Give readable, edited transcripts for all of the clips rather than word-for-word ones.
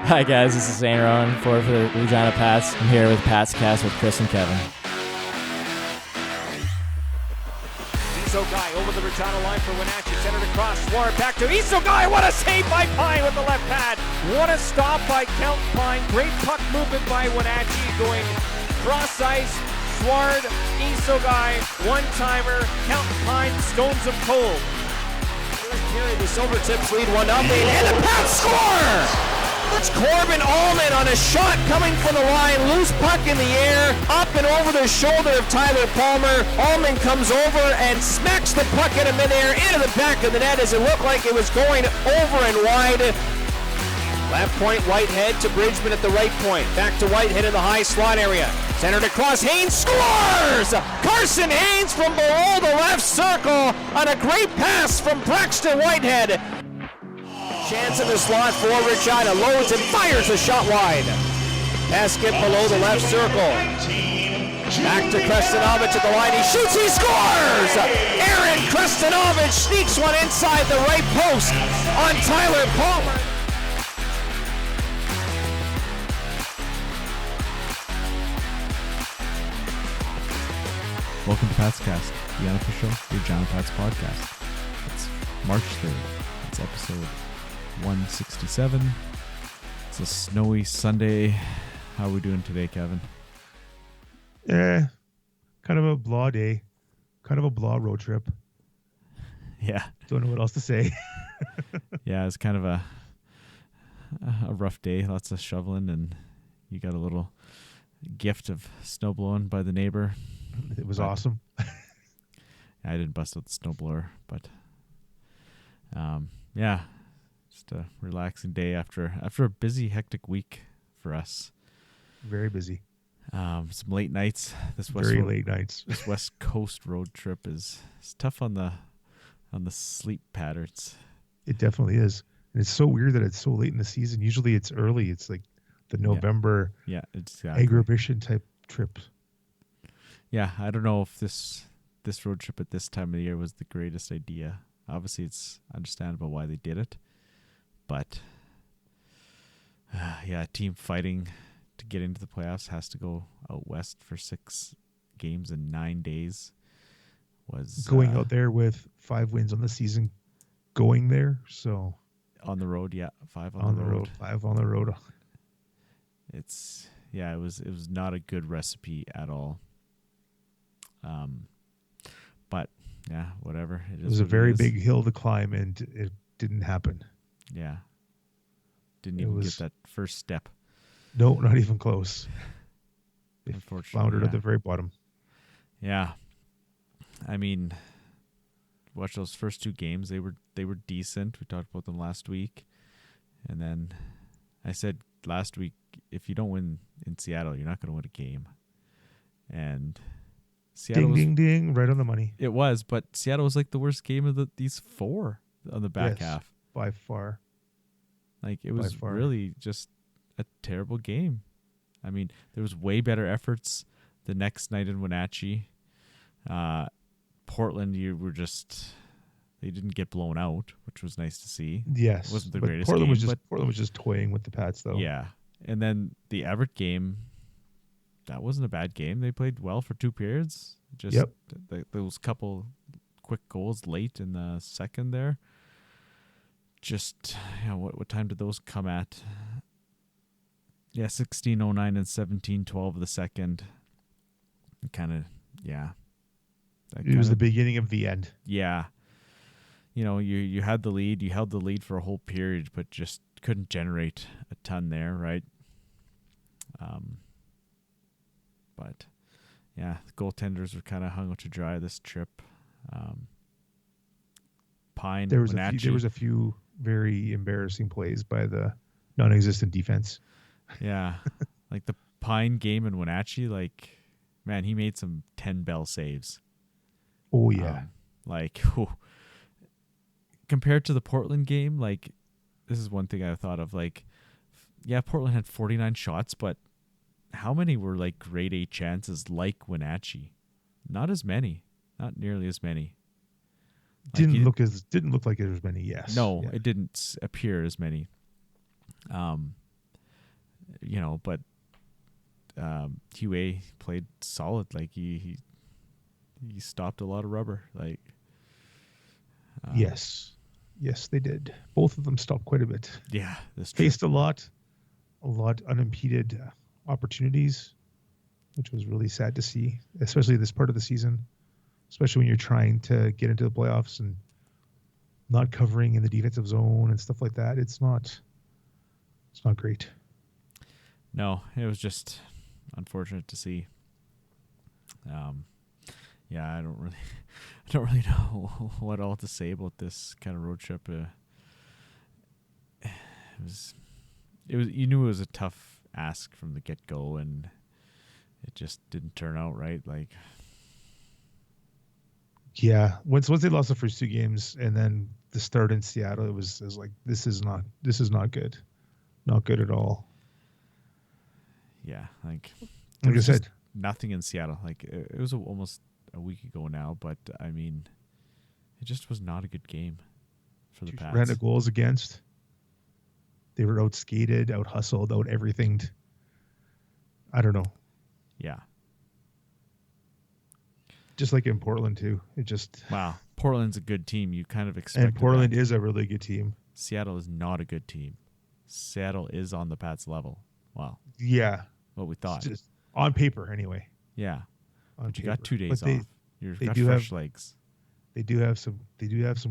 Hi guys, this is Aaron forward for the Regina Pats. I'm here with Pat's Cast with Chris and Kevin. Isogai over the Regina line for Wenatchee, centered across, Swart back to Isogai. What a save by Pine with the left pad. What a stop by Count Pine. Great puck movement by Wenatchee going cross ice. Swart, Isogai, one-timer. Count Pine stones him cold. First period, the Silvertips lead 1-0, and the Pats score! It's Corbin Allman on a shot coming from the line, loose puck in the air, up and over the shoulder of Tyler Palmer. Allman comes over and smacks the puck in midair into the back of the net as it looked like it was going over and wide. Left point, Whitehead to Bridgman at the right point. Back to Whitehead in the high slot area. Centered across, Haynes scores! Carson Haynes from below the left circle on a great pass from Braxton Whitehead. Chance in the slot for Regina, loads and fires the shot wide. Basket below the left circle. Back to Krestanovich at the line, he shoots, he scores! Aaron Krestanovich sneaks one inside the right post on Tyler Palmer. Welcome to Pat's Cast, the unofficial Regina Pats podcast. It's March 3rd. It's episode 167. It's a snowy Sunday. How are we doing today, Kevin? Kind of a blah day. Kind of a blah road trip. Yeah. Don't know what else to say. Yeah, it's kind of a rough day. Lots of shoveling, and you got a little gift of snow blowing by the neighbor. It was awesome. I didn't bust out the snowblower, but yeah, just a relaxing day after a busy, hectic week for us. Very busy. Some late nights. Late nights. This West Coast road trip is tough on the sleep patterns. It definitely is. And it's so weird that it's so late in the season. Usually it's early. It's like the November exactly. Agribition type trips. Yeah, I don't know if this road trip at this time of the year was the greatest idea. Obviously, it's understandable why they did it. But, a team fighting to get into the playoffs has to go out west for 6 games in 9 days. Was going out there with 5 wins on the season, going there. So on the road, 5 on the road. 5 on the road. It was not a good recipe at all. But yeah, whatever. It was a very big hill to climb, and it didn't happen. Yeah. Didn't even get that first step. No, not even close. They floundered at the very bottom. Yeah. I mean, watch those first 2 games. They were decent. We talked about them last week. And then I said last week, if you don't win in Seattle, you're not going to win a game. And Seattle ding, right on the money. It was, but Seattle was like the worst game of these 4 on the back half. By far. Like, it was really just a terrible game. I mean, there was way better efforts the next night in Wenatchee. Portland, they didn't get blown out, which was nice to see. Yes. It wasn't the but greatest Portland game. Portland was just toying with the Pats, though. Yeah. And then the Everett game, that wasn't a bad game. They played well for 2 periods. Just those couple quick goals late in the second there. Just, what time did those come at? 16:09 and 17:12 of the second. Kind of, It was the beginning of the end. Yeah. You had the lead. You held the lead for a whole period, but just couldn't generate a ton there, right? But the goaltenders were kind of hung out to dry this trip. Pine, there was a few very embarrassing plays by the non-existent defense. Yeah, like the Pine game in Wenatchee, man, he made some 10 bell saves. Oh yeah, compared to the Portland game, this is one thing I thought of. Portland had 49 shots, but how many were grade A chances like Wenatchee? Not as many. Not nearly as many. Didn't look like there was many. Yes. No, it didn't appear as many. But QA played solid. Like he stopped a lot of rubber. Like Yes, they did. Both of them stopped quite a bit. yeah, that's true. Faced a lot unimpeded opportunities, which was really sad to see, especially this part of the season, especially when you're trying to get into the playoffs and not covering in the defensive zone and stuff like that. It's not great. No, it was just unfortunate to see. Yeah, I don't really know what all to say about this kind of road trip. It was you knew it was a tough ask from the get go, and it just didn't turn out right. Like, yeah, once they lost the first two games, and then the start in Seattle, it was like this is not good, not good at all. Yeah, like I said, nothing in Seattle. Like it was almost a week ago now, but I mean, it just was not a good game for the Pats. Ran goals against. They were out skated, out hustled, out everything. I don't know. Yeah. Just like in Portland too. It just wow. Portland's a good team. You kind of expect. And Portland is a really good team. Seattle is not a good team. Seattle is on the Pats level. Wow. Yeah. What we thought. Just on paper, anyway. Yeah. But you got 2 days off. You've got fresh legs. They do have some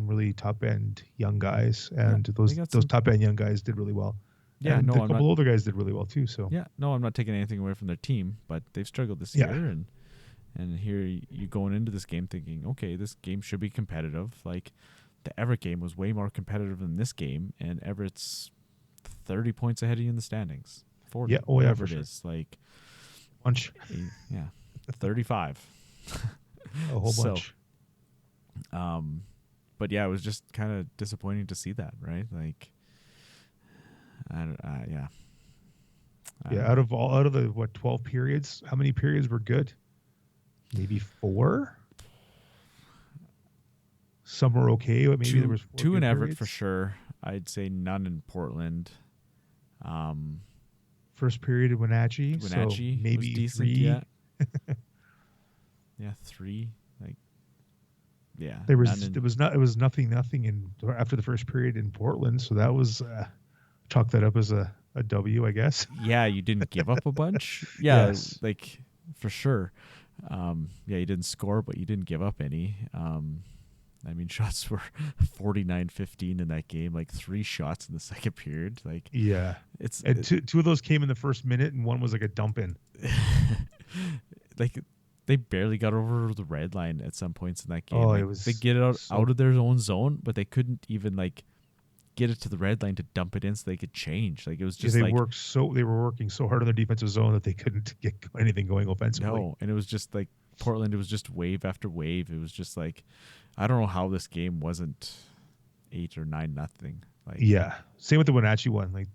really top end young guys, and those top end young guys did really well. Yeah, and a couple older guys did really well too. So yeah, no, I'm not taking anything away from their team, but they've struggled this year, and here you going into this game thinking, okay, this game should be competitive. Like the Everett game was way more competitive than this game, and Everett's 30 points ahead of you in the standings. 40, whatever it is, like bunch. Yeah, 35. A whole bunch. But yeah, it was just kind of disappointing to see that, right? Like, out of the 12 periods, how many periods were good? Maybe 4. Some were okay, but maybe there was 4 2 in Everett periods. for sure. I'd say none in Portland. First period of Wenatchee, so maybe was decent, 3. Yeah. Yeah, 3. Like, yeah, it was nothing in after the first period in Portland, so that was chalk that up as a W, I guess. Yeah, you didn't give up a bunch. Yeah, yes. Like for sure. Yeah, you didn't score, but you didn't give up any. I mean, shots were 49-15 in that game, like 3 shots in the second period. Like, yeah, two of those came in the first minute, and one was like a dump in. Like, they barely got over the red line at some points in that game. Oh, like, it was they get it out of their own zone, but they couldn't even like get it to the red line to dump it in so they could change. Like, it was just they were working so hard on their defensive zone that they couldn't get anything going offensively. No, and it was just like Portland. It was just wave after wave. It was just like, I don't know how this game wasn't 8 or 9-0. Like, yeah, same with the Wenatchee one. Like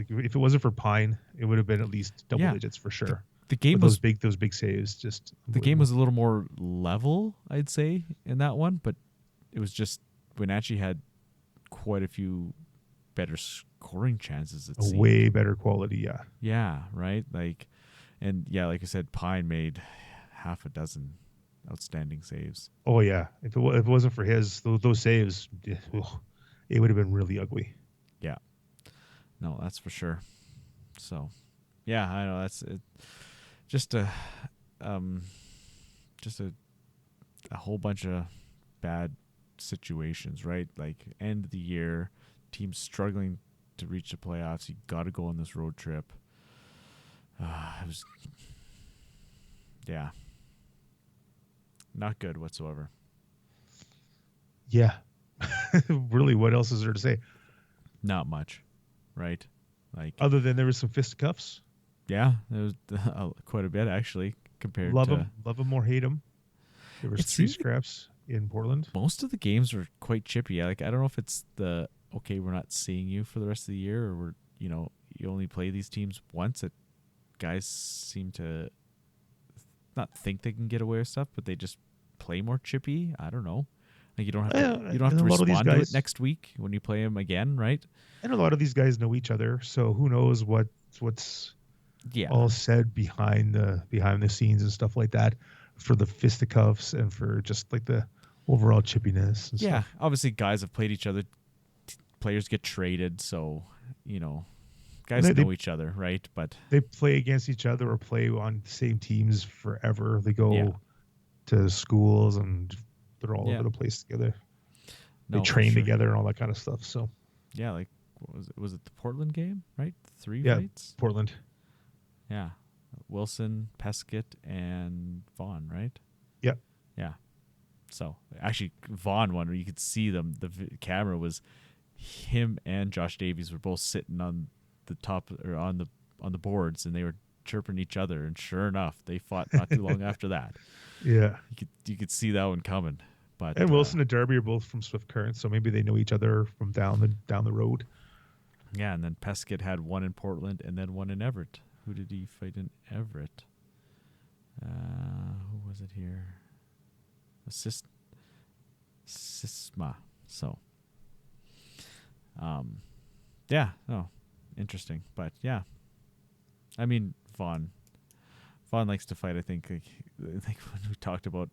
if it wasn't for Pine, it would have been at least double digits for sure. The game was those big saves. Just the game was a little more level, I'd say, in that one, but it was just Wenatchee had quite a few better scoring chances. It seemed. Way better quality, yeah. Yeah, right. Like, and yeah, like I said, Pine made half a dozen outstanding saves. Oh yeah, if it wasn't for those saves, it would have been really ugly. Yeah, no, that's for sure. So, yeah, I know that's it. Just a whole bunch of bad situations, right? Like end of the year, teams struggling to reach the playoffs. You got to go on this road trip. It was, yeah, not good whatsoever. Yeah, really. What else is there to say? Not much, right? Like other than there was some fisticuffs. Yeah, there was quite a bit actually compared love to them or hate them. There was 3 scraps in Portland. Most of the games were quite chippy. Like, I don't know if it's we're not seeing you for the rest of the year, or you only play these teams once. That guys seem to not think they can get away with stuff, but they just play more chippy. I don't know. Like, you don't have to respond to it next week when you play them again, right? And a lot of these guys know each other, so who knows what It's what's Yeah. all said behind the scenes and stuff like that for the fisticuffs and for just like the overall chippiness and Yeah. stuff. Obviously, guys have played each other. Players get traded, so And guys know each other, right? But they play against each other or play on the same teams forever. They go yeah, to schools and they're all yeah, over the place together. They no, for train sure. together and all that kind of stuff. So Yeah, like what was it? Was it the Portland game? Right, 3 yeah, fights. Portland. Yeah, Wilson, Peskett, and Vaughn, right? Yeah. Yeah. So actually, Vaughn one where you could see them. The camera was him and Josh Davies were both sitting on the top or on the boards, and they were chirping each other. And sure enough, they fought not too long after that. Yeah. You could see that one coming. But And Wilson and Darby are both from Swift Current, so maybe they know each other from down the road. yeah, and then Peskett had one in Portland and then one in Everett. Who did he fight in Everett? Who was it here? Sisma. So, yeah, no, interesting. But yeah, I mean, Vaughn likes to fight. I think when we talked about,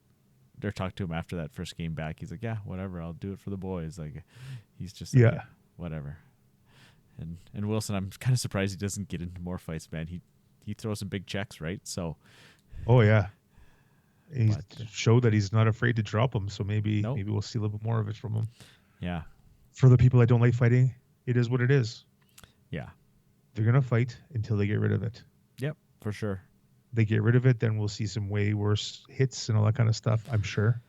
or talked to him after that first game back, he's like, yeah, whatever, I'll do it for the boys. Like, he's just like, Yeah. whatever. And Wilson, I'm kind of surprised he doesn't get into more fights, man. He throws some big checks, right? So, Oh yeah. He's But- showed that he's not afraid to drop them, so maybe Nope. maybe we'll see a little bit more of it from him. yeah, For the people that don't like fighting, it is what it is. yeah, They're gonna fight until they get rid of it. yep, for sure. They get rid of it, then we'll see some way worse hits and all that kind of stuff, I'm sure.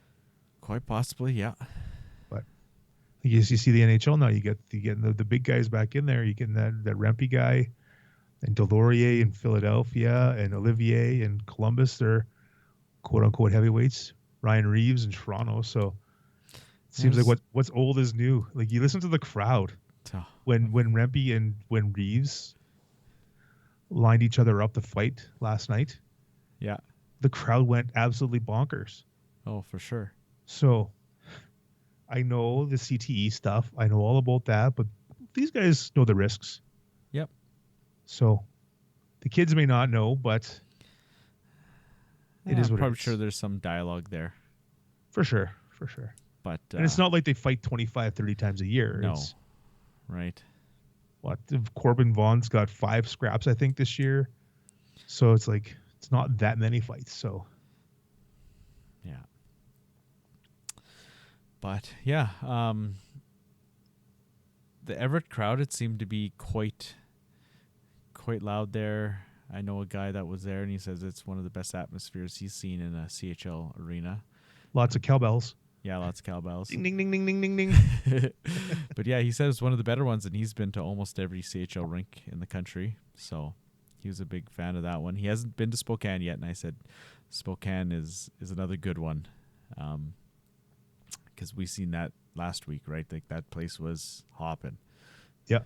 Quite possibly, yeah. But you see the NHL now, you get the big guys back in there. You get that Rempe guy and Delorier in Philadelphia and Olivier in Columbus. They're quote unquote heavyweights. Ryan Reeves in Toronto. So it seems like what's old is new. Like you listen to the crowd Oh, when Rempe and when Reeves lined each other up to fight last night. yeah. The crowd went absolutely bonkers. Oh, for sure. So I know the CTE stuff. I know all about that, but these guys know the risks. Yep. So the kids may not know, but it is I'm what probably it is. sure there's some dialogue there, For sure. but And it's not like they fight 25, 30 times a year. no, It's, right? what, Corbin Vaughn's got 5 scraps, I think, this year. So it's like, it's not that many fights. So Yeah. But yeah, the Everett crowd, it seemed to be quite loud there. I know a guy that was there, and he says it's one of the best atmospheres he's seen in a CHL arena. lots of cowbells. Yeah, lots of cowbells. Ding, ding, ding, ding, ding, ding, ding. But yeah, he says it's one of the better ones, and he's been to almost every CHL rink in the country. So he was a big fan of that one. He hasn't been to Spokane yet, and I said Spokane is another good one, because we seen that last week, right? Like that place was hopping. Yeah.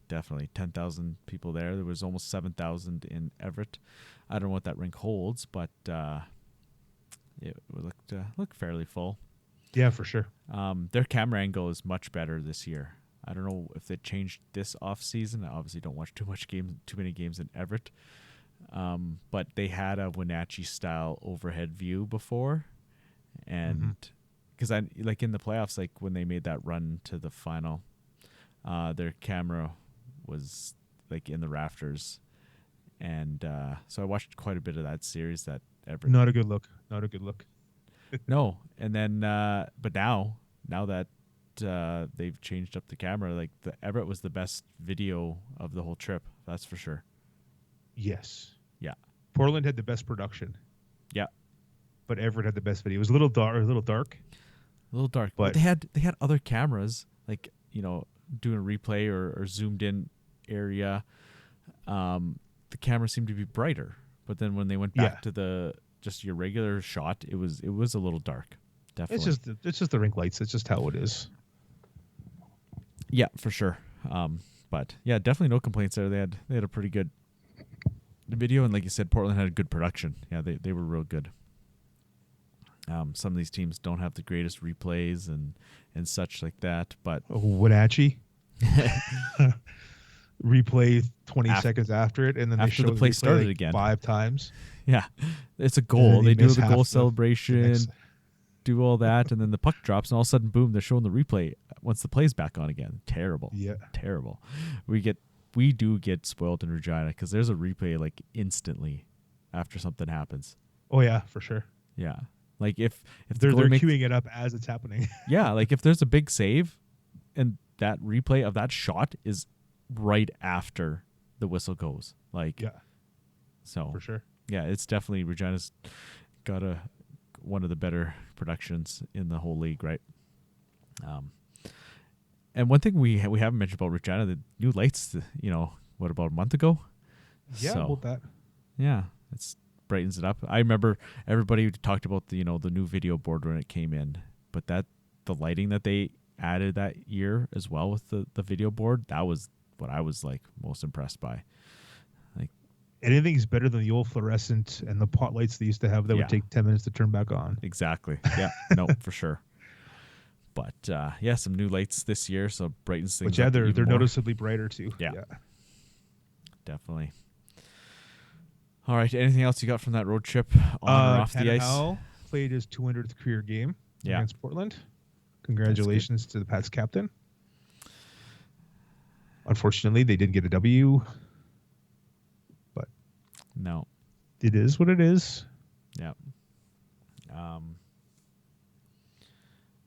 Definitely 10,000 people there. There was almost 7,000 in Everett. I don't know what that rink holds, but it looked fairly full. Yeah, for sure. Their camera angle is much better this year. I don't know if they changed this off season. I obviously don't watch too many games in Everett. But they had a Wenatchee style overhead view before, and because I like in the playoffs, like when they made that run to the final, their camera was like in the rafters, and so I watched quite a bit of that series that Everett. Not a good look. No, and then but now that they've changed up the camera, like the Everett was the best video of the whole trip. That's for sure. Yes. Yeah. Portland had the best production, Yeah. but Everett had the best video. It was a little dark. A little dark, but they had other cameras, like doing a replay or zoomed in area. The camera seemed to be brighter, but then when they went back to just your regular shot, it was a little dark. Definitely, it's just the rink lights. It's just how it is. Yeah, for sure. But yeah, definitely no complaints there. They had a pretty good video, and like you said, Portland had a good production. Yeah, they were real good. Some of these teams don't have the greatest replays and such like that, but Wenatchee. replay 20 seconds after it, and then they after show the play replay started like again. 5 times. Yeah, it's a And goal. then They you do miss the half goal the celebration, next- do all that, and then the puck drops, and all of a sudden, boom, they're showing the replay once the play's back on again. Terrible. Yeah. Terrible. We do get spoiled in Regina because there's a replay like instantly after something happens. Oh yeah, for sure. Yeah, like if They're goalie makes, queuing it up as it's happening. yeah, like if there's a big save, and that replay of that shot is right after the whistle goes. Like, Yeah, so for sure. yeah, it's definitely Regina's got one of the better productions in the whole league, right? And one thing we haven't mentioned about Regina, the new lights, what, about a month ago? Yeah, So, about that. yeah, it's brightens it up. I remember everybody talked about the new video board when it came in, but the lighting that they added that year as well with the video board, that was what I was like most impressed by. Like, Anything's better than the old fluorescent and the pot lights they used to have that Yeah. would take 10 minutes to turn back on. exactly. Yeah, no, for sure. But yeah, some new lights this year, so brightens things But yeah, up they're even more. noticeably brighter too. Yeah. Definitely. All right. Anything else you got from that road trip on or off the ice? Tannehill played his 200th career game Yeah. against Portland. Congratulations to the Pats captain. Unfortunately, they didn't get a W, but No. it is what it is. Yeah.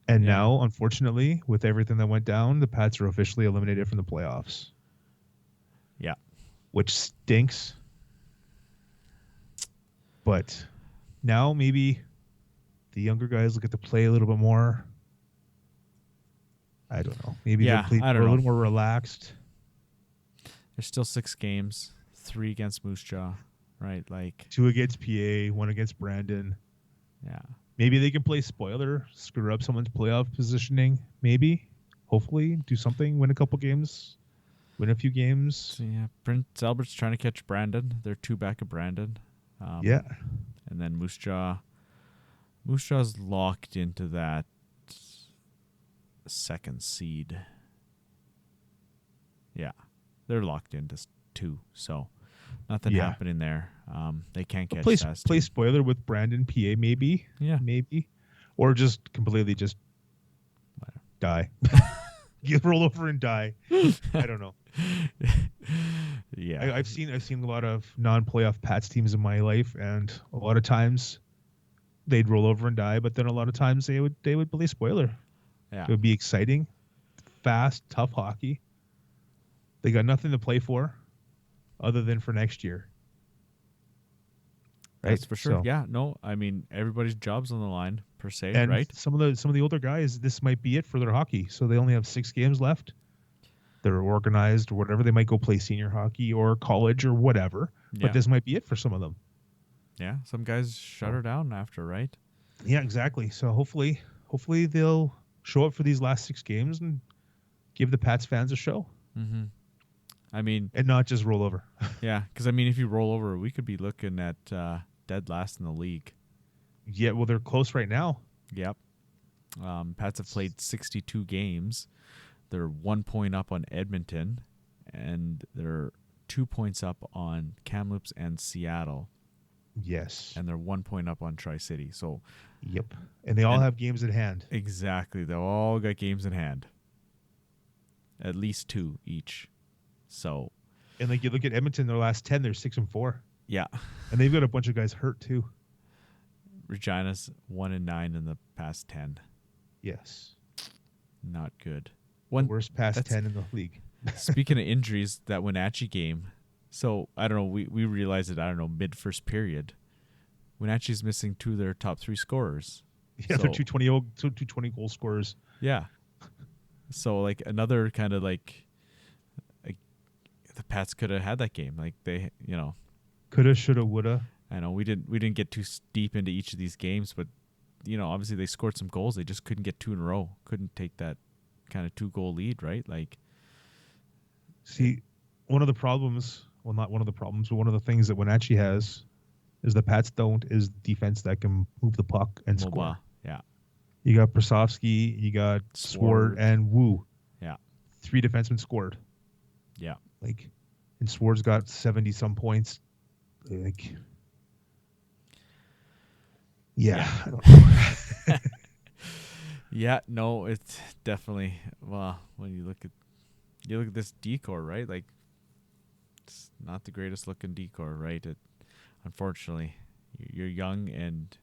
And Yeah. now, unfortunately, with everything that went down, the Pats are officially eliminated from the playoffs, Yeah. which stinks. But now maybe the younger guys will get to play a little bit more. I don't know. Maybe Yeah, they'll play I don't a know. little more relaxed. There's still 6 games, 3 against Moose Jaw, right? Like, 2 against PA, 1 against Brandon. yeah. Maybe they can play spoiler, screw up someone's playoff positioning. Maybe, hopefully, do something, win a couple games, win a few games. So yeah, Prince Albert's trying to catch Brandon. They're 2 back of Brandon. Yeah, And then Moose Jaw's locked into that 2nd seed. Yeah, they're locked into 2, so nothing Yeah. happening there. They can't catch play Sask. play spoiler with Brandon PA. Maybe, Yeah. maybe, or just completely just die. You roll over and die. I don't know. Yeah. I've seen a lot of non-playoff Pats teams in my life, and a lot of times they'd roll over and die, but then a lot of times they would play spoiler. Yeah. It would be exciting, fast, tough hockey. They got nothing to play for, other than for next year. Right? That's for sure. So- Yeah. No, I mean everybody's job's on the line per se, And right? some of the older guys, this might be it for their hockey. So they only have 6 games left. They're organized or whatever. They might go play senior hockey or college or whatever. Yeah. But this might be it for some of them. Yeah. Some guys shut her down after, right? Yeah, exactly. So hopefully they'll show up for these last 6 games and give the Pats fans a show Mm-hmm. I mean, and not just roll over. yeah, because I mean, if you roll over, we could be looking at dead last in the league. Yeah, well, they're close right now. Yep. Pats have played 62 games. They're 1 point up on Edmonton, and they're 2 points up on Kamloops and Seattle, Yes. and they're 1 point up on Tri-City. So Yep. And they all And- have games at hand. exactly, they all got games in hand. At least 2 each. So And like you look at Edmonton, their last 10, they're 6-4. yeah, And they've got a bunch of guys hurt too. Regina's 1-9 in the past 10. Yes. Not good. Worst past that's- 10 in the league. Speaking of injuries, that Wenatchee game. So I don't know. We realized it. I don't know, mid first period. Wenatchee's missing 2 of their top 3 scorers. Yeah, they're So- 220 goal scorers. Yeah. So like another kind of like the Pats could have had that game. Like they, Coulda, shoulda, woulda. I know we didn't get too deep into each of these games, but obviously they scored some goals. They just couldn't get 2 in a row. Couldn't take that kind of 2-goal lead, right? Like, See, one of the problems, well, not one of the problems, but one of the things that Wenatchee has is the Pats don't is defense that can move the puck and score. Mobile. Yeah. You got Prasovsky, you got Swart, Swart. and Wu. Yeah. 3 defensemen scored. Yeah. Like, and Swartz got 70 some points. Like, yeah. I don't know. Yeah, no, it's definitely, well, when you look at this decor, right? Like, it's not the greatest looking decor, right? Unfortunately, you're young and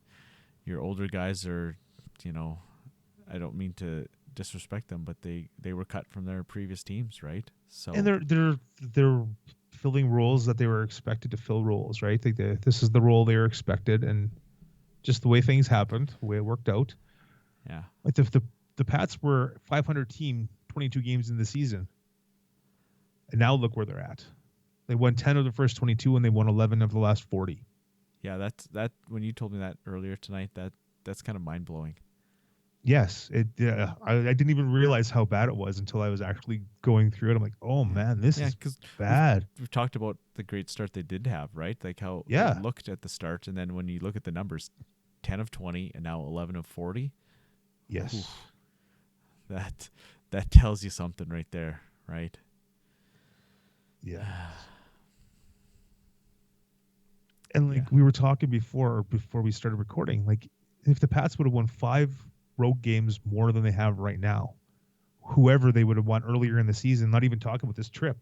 your older guys are, I don't mean to disrespect them, but they were cut from their previous teams, right? So And they're filling roles that they were expected to fill roles, right? Like this is the role they were expected, and just the way things happened, the way it worked out. yeah, Like the Pats were 500 team, 22 games in the season, and now look where they're at. They won 10 of the first 22, and they won 11 of the last 40. yeah. That when you told me that earlier tonight, that's kind of mind blowing. Yes, I didn't even realize how bad it was until I was actually going through it. I'm like, oh man, this is because bad. we've talked about the great start they did have, right? Like how Yeah. it looked at the start, and then when you look at the numbers, 10 of 20 and now 11 of 40. Yes. Oof. That tells you something right there, right? Yeah. And like we were talking before we started recording, like if the Pats would have won 5 road games more than they have right now, whoever they would have won earlier in the season, not even talking about this trip,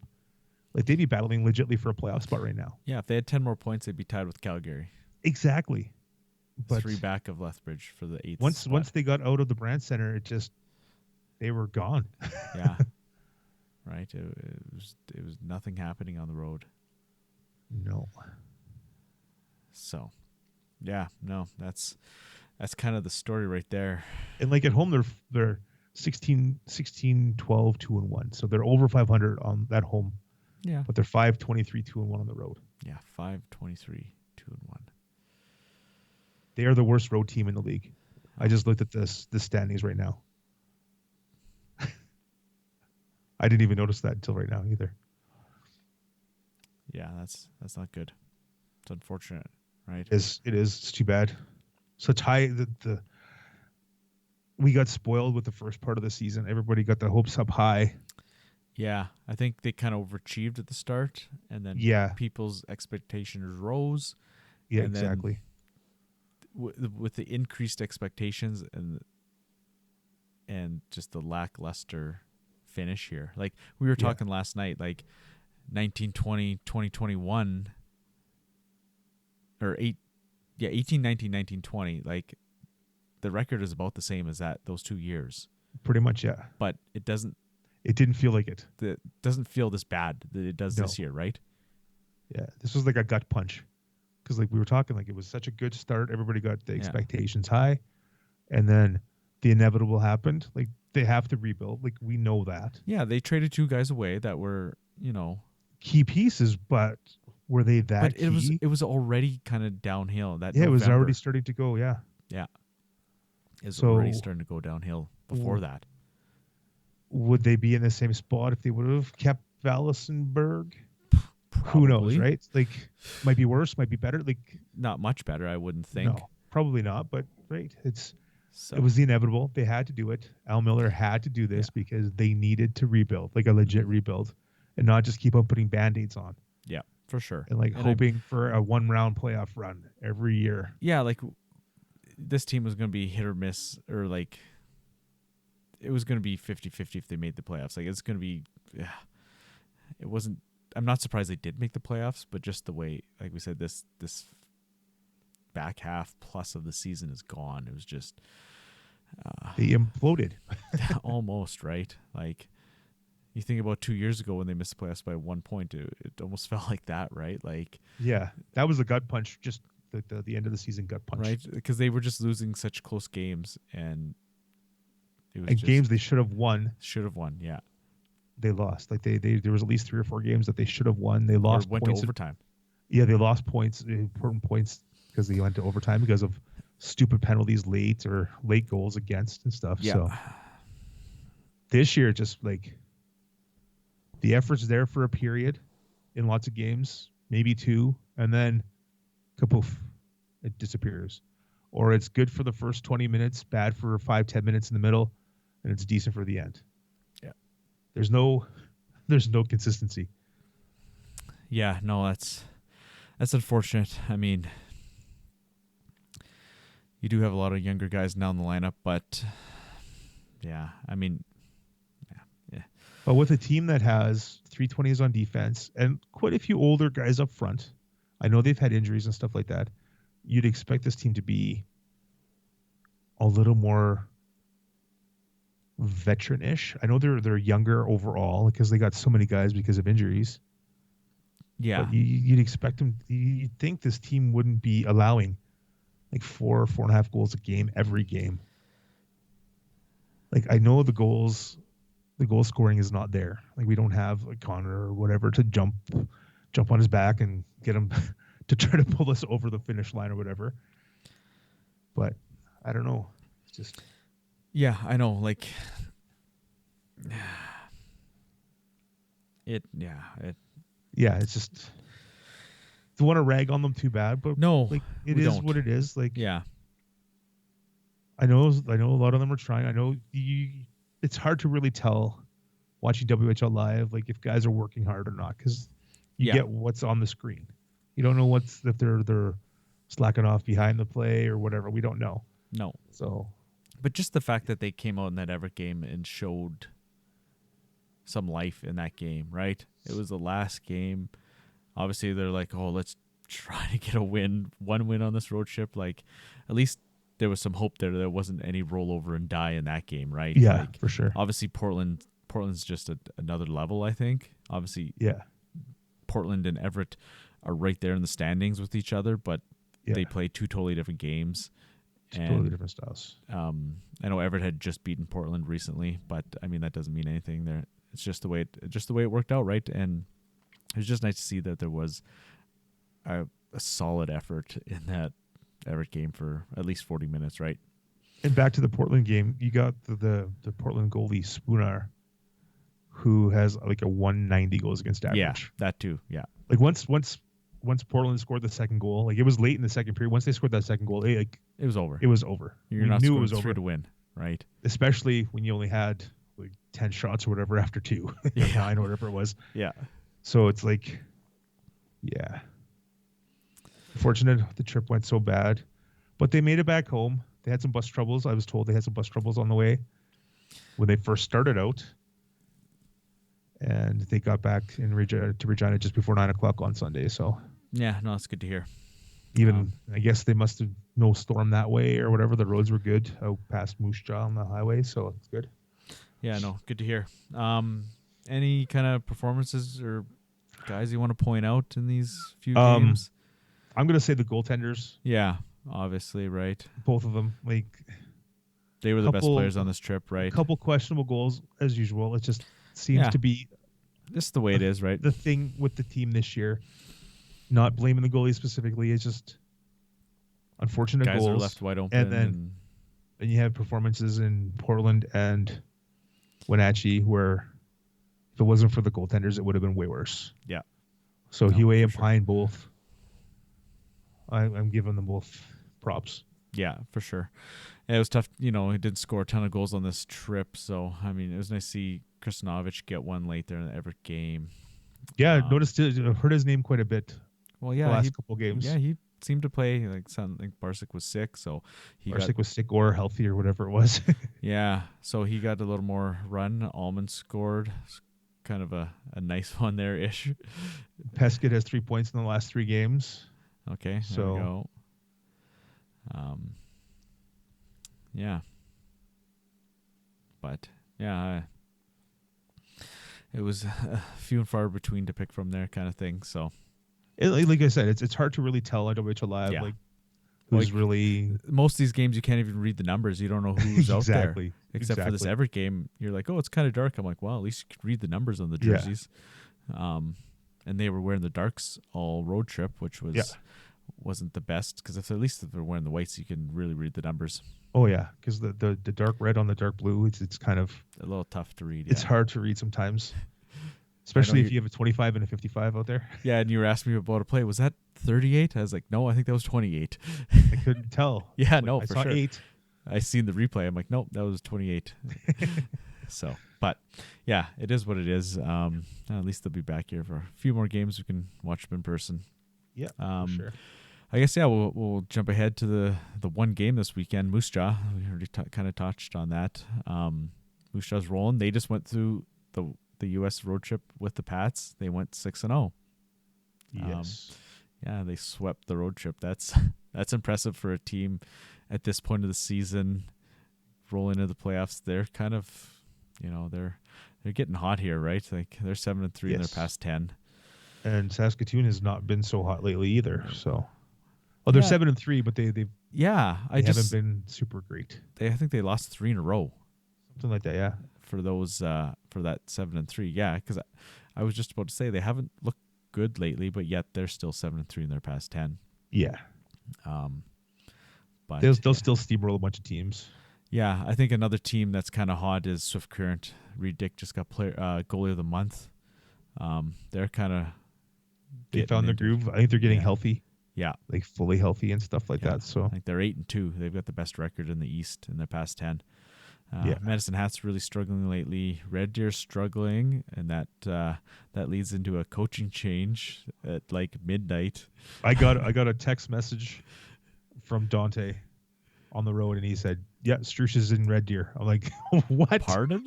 like they'd be battling legitly for a playoff spot right now. Yeah, if they had 10 more points, they'd be tied with Calgary. Exactly. But 3 back of Lethbridge for the 8th once spot. once they got out of the Brand Center, they were gone. Yeah. Right. It was nothing happening on the road. No. So, yeah, no, that's kind of the story right there. And like at home, they're 16, 12, 2-1. So they're over 500 on that home. Yeah. But they're 5, 23, 2-1 on the road. Yeah, 5-23, 2-1. They are the worst road team in the league. I just looked at the standings right now. I didn't even notice that until right now either. Yeah, that's not good. It's unfortunate, right? It is. It's too bad. Such high we got spoiled with the first part of the season. Everybody got the hopes up high. Yeah, I think they kind of overachieved at the start, and then people's expectations rose. Yeah, and exactly. With the increased expectations and just the lackluster finish here. Like we were talking last night, like 1920, 2021 or 18, 19, 19, 20, like the record is about the same as those 2 years. Pretty much, yeah. But it didn't feel like it. It doesn't feel this bad that it does this year, right? Yeah, this was like a gut punch. Because like we were talking, like it was such a good start. Everybody got the expectations high. And then the inevitable happened. Like they have to rebuild. Like we know that. Yeah, they traded 2 guys away that were, key pieces, but were they that key? It was already kind of downhill. It was already starting to go, yeah. Yeah. Already starting to go downhill before that. Would they be in the same spot if they would have kept Vallisenberg? Probably. Who knows, right? Like, might be worse, might be better. Like, not much better, I wouldn't think. No, probably not. But right, it was the inevitable. They had to do it. Al Miller had to do this because they needed to rebuild, like a legit rebuild, and not just keep on putting Band-Aids on. Yeah, for sure. And hoping for a 1-round playoff run every year. Yeah, like this team was going to be hit or miss, or like it was going to be 50-50 if they made the playoffs. Like it's going to be, it wasn't. I'm not surprised they did make the playoffs, but just the way, like we said, this back half plus of the season is gone. It was just they imploded. Almost, right? Like you think about 2 years ago when they missed the playoffs by 1 point, it almost felt like that, right? Like that was a gut punch, just the end of the season gut punch, right? Because they were just losing such close games, and it was games they should have won. Yeah. They lost. Like there was at least 3 or 4 games that they should have won. They lost. Went points to overtime. They lost points, important points, because they went to overtime because of stupid penalties late or late goals against and stuff. Yeah. So this year, just like the effort's there for a period in lots of games, maybe 2, and then kapoof, it disappears. Or it's good for the first 20 minutes, bad for 5-10 minutes in the middle, and it's decent for the end. Yeah. There's no there's no consistency. Yeah, no, that's unfortunate. I mean, you do have a lot of younger guys now in the lineup, but yeah, I mean, yeah. But with a team that has 320s on defense and quite a few older guys up front, I know they've had injuries and stuff like that. You'd expect this team to be a little more veteran-ish. I know they're younger overall because they got so many guys because of injuries. Yeah. But you'd expect them. You'd think this team wouldn't be allowing like 4.5 goals a game every game. Like I know the goal scoring is not there. Like we don't have like Connor or whatever to jump on his back and get him to try to pull us over the finish line or whatever. But I don't know. It's just Yeah, I know. Like it's just don't want to rag on them too bad, but no, like it we is don't. what it is. Like Yeah. I know a lot of them are trying. I know it's hard to really tell watching WHL live, like if guys are working hard or not, because you get what's on the screen. You don't know if they're slacking off behind the play or whatever. We don't know. No. So, but just the fact that they came out in that Everett game and showed some life in that game, right? It was the last game. Obviously, they're like, oh, let's try to get one win on this road trip. Like, at least there was some hope there wasn't any rollover and die in that game, right? Yeah, like, for sure. Obviously, Portland's just another level, I think. Obviously, yeah, Portland and Everett are right there in the standings with each other, but they play two totally different games. Totally different styles. I know Everett had just beaten Portland recently, but I mean that doesn't mean anything. There, it's just the way it worked out, right? And it was just nice to see that there was a solid effort in that Everett game for at least 40 minutes, right? And back to the Portland game, you got the Portland goalie Spooner, who has like a 190 goals against average. Yeah, that too. Yeah, like once Portland scored the second goal, like it was late in the second period. Once they scored that second goal, it was over. It was over. You're not scoring three to win, right? Especially when you only had like 10 shots or whatever after 2, 9 or whatever it was. Yeah. So it's like, yeah. Fortunate the trip went so bad, but they made it back home. They had some bus troubles. I was told they had some bus troubles on the way when they first started out. And they got back to Regina just before 9 o'clock on Sunday. So yeah, no, it's good to hear. Even I guess they must have no storm that way or whatever. The roads were good out past Moose Jaw on the highway, so it's good. Yeah, no, good to hear. Any kind of performances or guys you want to point out in these few games? I'm gonna say the goaltenders. Yeah, obviously, right. Both of them, like they were the best players on this trip, right? A couple questionable goals as usual. It just seems to be just the way it is, right? The thing with the team this year, not blaming the goalie specifically, is just unfortunate guys goals. Are left wide open, and then you have performances in Portland and Wenatchee where if it wasn't for the goaltenders, it would have been way worse. Yeah. So Huey and Pine both. I'm giving them both props. Yeah, for sure. And it was tough. He didn't score a ton of goals on this trip. So, I mean, it was nice to see Kristanovich get one late there in the Everett game. Yeah, noticed it. Heard his name quite a bit. Well, yeah. The last couple games. Yeah, he seemed to play. Like Barsic was sick. So Barsic was sick or healthy or whatever it was. Yeah. So he got a little more run. Allman scored. Kind of a nice one there-ish. Peskett has 3 points in the last 3 games. Okay, there we go. Yeah. But, yeah, it was few and far between to pick from there kind of thing, so. Like I said, it's hard to really tell on WHL Live, like, who's really... Most of these games, you can't even read the numbers. You don't know who's out there. Except for this Everett game, you're like, oh, it's kind of dark. I'm like, well, at least you can read the numbers on the jerseys. Yeah. And they were wearing the darks all road trip, which wasn't the best because at least if they're wearing the whites, you can really read the numbers. Oh yeah, because the dark red on the dark blue, it's kind of a little tough to read. It's hard to read sometimes, especially if you have a 25 and a 55 out there. Yeah, and you were asking me about a play. Was that 38? I was like, no, I think that was 28. I couldn't tell. Yeah, no, I for saw sure. 8. I seen the replay. I'm like, nope, that was 28. So But yeah, it is what it is. At least they'll be back here for a few more games. We can watch them in person. Yeah, for sure. I guess we'll jump ahead to the one game this weekend. Moose Jaw. We already kind of touched on that. Moose Jaw's rolling. They just went through the U.S. road trip with the Pats. They went 6-0. Yes. Yeah, they swept the road trip. That's impressive for a team at this point of the season, rolling into the playoffs. They're kind of, they're getting hot here, right? Like they're 7-3 in their past 10. And Saskatoon has not been so hot lately either. So, they're 7-3, but they haven't been super great. I think they lost 3 in a row. Something like that, yeah. For those for that 7-3, yeah. Because I was just about to say they haven't looked good lately, but yet they're still 7-3 in their past 10. Yeah. But they'll still steamroll a bunch of teams. Yeah, I think another team that's kind of hot is Swift Current. Reed Dick just got goalie of the month. They're kind of they found their groove. I think they're getting healthy. Yeah, like fully healthy and stuff like that. So I think they're 8-2. They've got the best record in the East in their past 10. Medicine Hat's really struggling lately. Red Deer's struggling, and that leads into a coaching change at like midnight. I got a text message from Dante on the road, and he said, "Yeah, Strush is in Red Deer." I'm like, "What? Pardon?"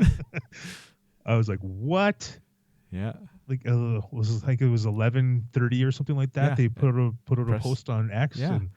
I was like, "What?" Yeah. Like it was 11:30 or something like that. Yeah. They put out a post on X, and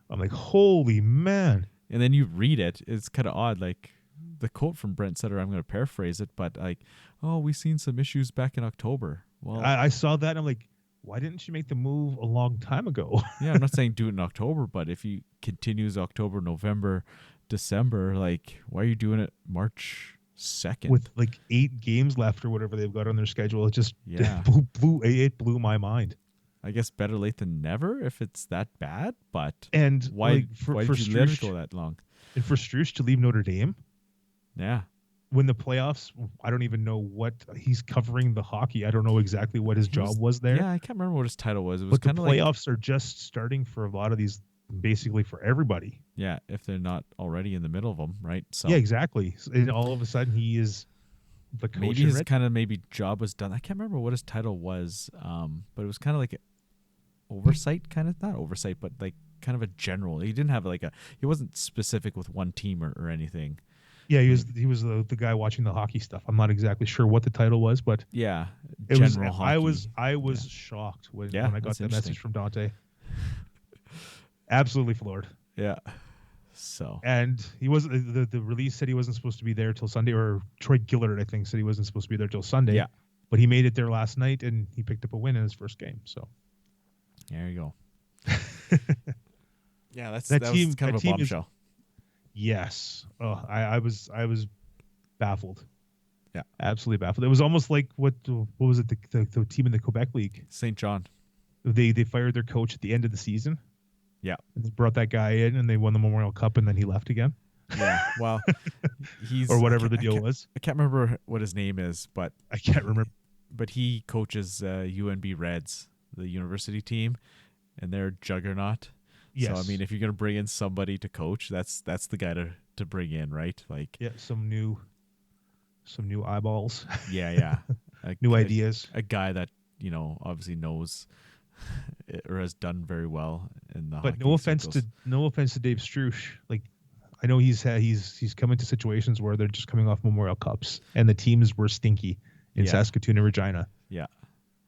I'm like, "Holy man!" And then you read it. It's kind of odd, like. The quote from Brent Sutter, I'm going to paraphrase it, but like, we've seen some issues back in October. Well, I saw that. And I'm like, why didn't you make the move a long time ago? Yeah, I'm not saying do it in October, but if you continues October, November, December, like, why are you doing it March 2nd? With like 8 games left or whatever they've got on their schedule. It just blew my mind. I guess better late than never if it's that bad, but and why for did you let it Strush, go that long? And for Strush to leave Notre Dame, yeah, when the playoffs, I don't even know what he's covering the hockey. I don't know exactly what his job was there. Yeah, I can't remember what his title was. It was kind of like playoffs are just starting for a lot of these, basically for everybody. Yeah, if they're not already in the middle of them, right? So yeah, exactly. And all of a sudden, he is the coach. Maybe his job was done. I can't remember what his title was, but it was kind of like oversight, not oversight, but like kind of a general. He didn't have he wasn't specific with one team or anything. Yeah, he was the guy watching the hockey stuff. I'm not exactly sure what the title was, but yeah, general hockey. I was shocked when I got that message from Dante. Absolutely floored. Yeah. So. And he was the release said he wasn't supposed to be there till Sunday, or Troy Gillard I think said he wasn't supposed to be there till Sunday. Yeah. But he made it there last night and he picked up a win in his first game. So. There you go. Yeah, that was kind of a bombshell. Yes. Oh, I was baffled. Yeah. Absolutely baffled. It was almost like what was it, the team in the Quebec League? St. John. They fired their coach at the end of the season. Yeah. And they brought that guy in and they won the Memorial Cup and then he left again. Yeah. Well, he's or whatever the deal was. I can't remember what his name is, but I can't remember. But he coaches UNB Reds, the university team, and they're a juggernaut. Yes. So I mean, if you're gonna bring in somebody to coach, that's the guy to bring in, right? Like some new eyeballs. Yeah. New ideas. A guy that obviously knows or has done very well in the. But no offense to Dave Strush. Like I know he's come into situations where they're just coming off Memorial Cups and the teams were stinky in Saskatoon and Regina. Yeah.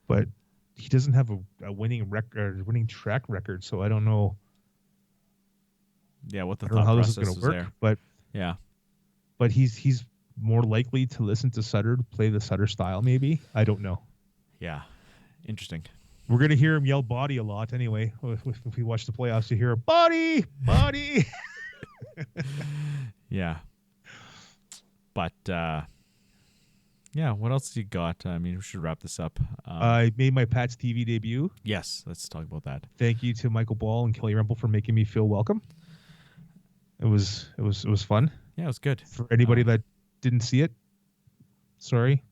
But he doesn't have a winning track record, so I don't know. Yeah, what the I don't know thought how process this is going to work, there. but yeah, but he's more likely to listen to Sutter, to play the Sutter style. Maybe I don't know. Yeah, interesting. We're gonna hear him yell "body" a lot anyway. If we watch the playoffs, you hear "body." Yeah, but yeah. What else you got? I mean, we should wrap this up. I made my Pats TV debut. Yes, let's talk about that. Thank you to Michael Ball and Kelly Rempel for making me feel welcome. It was fun. Yeah, it was good. For anybody that didn't see it, sorry.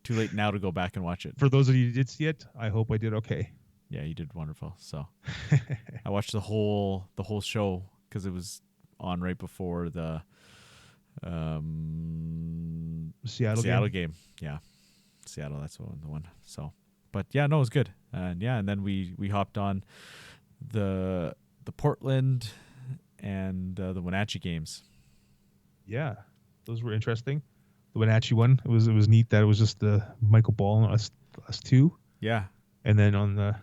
Too late now to go back and watch it. For those of you who did see it, I hope I did okay. Yeah, you did wonderful. So I watched the whole show because it was on right before the Seattle game. Yeah, Seattle. That's the one. So, but yeah, no, it was good. And then we hopped on the Portland and the Wenatchee games. Yeah, those were interesting. The Wenatchee one, it was neat that it was just the Michael Ball and us two. Yeah, and then on the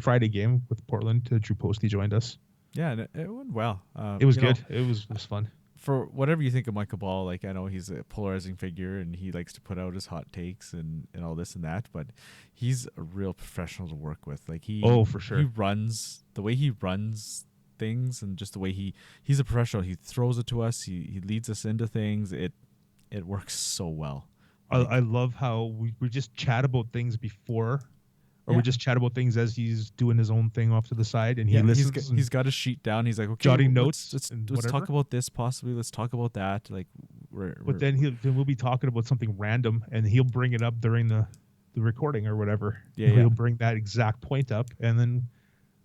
Friday game with Portland, Drew Posty joined us. Yeah, and it went well. It was good. It was fun. For whatever you think of Michael Ball, like I know he's a polarizing figure and he likes to put out his hot takes and all this and that, but he's a real professional to work with. Like for sure. He runs the way he runs things and just the way he's a professional. He throws it to us. He leads us into things. It works so well. I love how we just chat about things before. Or we just chat about things as he's doing his own thing off to the side, and he listens. He's got his sheet down. He's like, okay, jotting notes. Let's talk about this possibly. Let's talk about that. Like, then we'll be talking about something random, and he'll bring it up during the recording or whatever. Yeah, he'll bring that exact point up, and then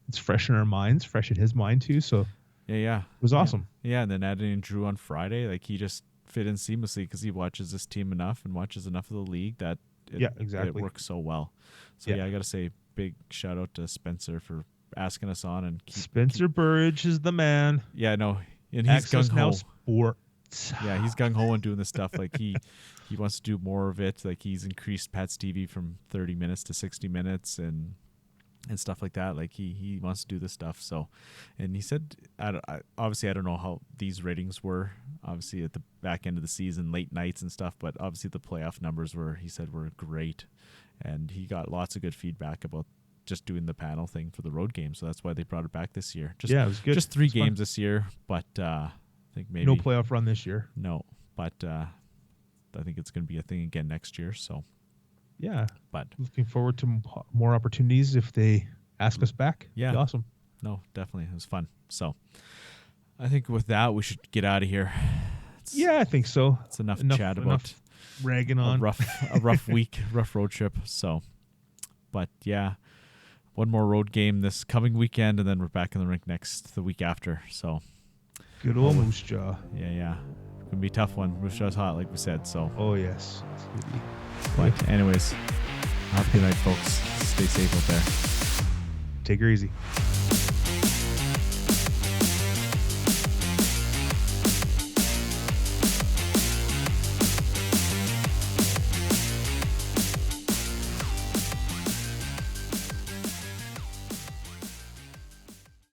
it's fresh in our minds, fresh in his mind too. So it was awesome. Yeah, and then adding in Drew on Friday, like he just fit in seamlessly because he watches this team enough and watches enough of the league that it works so well. So I gotta say big shout out to Spencer for asking us on and Spencer Burridge is the man. Yeah, no, and he's gung ho. Sports. Yeah, he's gung ho and doing this stuff. Like he wants to do more of it. Like he's increased Pat's TV from 30 minutes to 60 minutes and stuff like that. Like he wants to do this stuff. So, and he said, I don't know how these ratings were. Obviously at the back end of the season, late nights and stuff. But obviously the playoff numbers were great, and he got lots of good feedback about just doing the panel thing for the road game. So that's why they brought it back this year. It was good. Just 3 games this year, but I think maybe no playoff run this year. No, but I think it's going to be a thing again next year. So. Yeah, but looking forward to more opportunities if they ask us back. Yeah, awesome. No, definitely, it was fun. So, I think with that we should get out of here. I think so. It's enough chat about ragging on a rough week, rough road trip. So, but yeah, one more road game this coming weekend, and then we're back in the rink the week after. So, good old Moose Jaw. Yeah, gonna be a tough one. Moose Jaw's hot, like we said. So, yes. But anyways, have a good night, folks. Stay safe out there. Take her easy.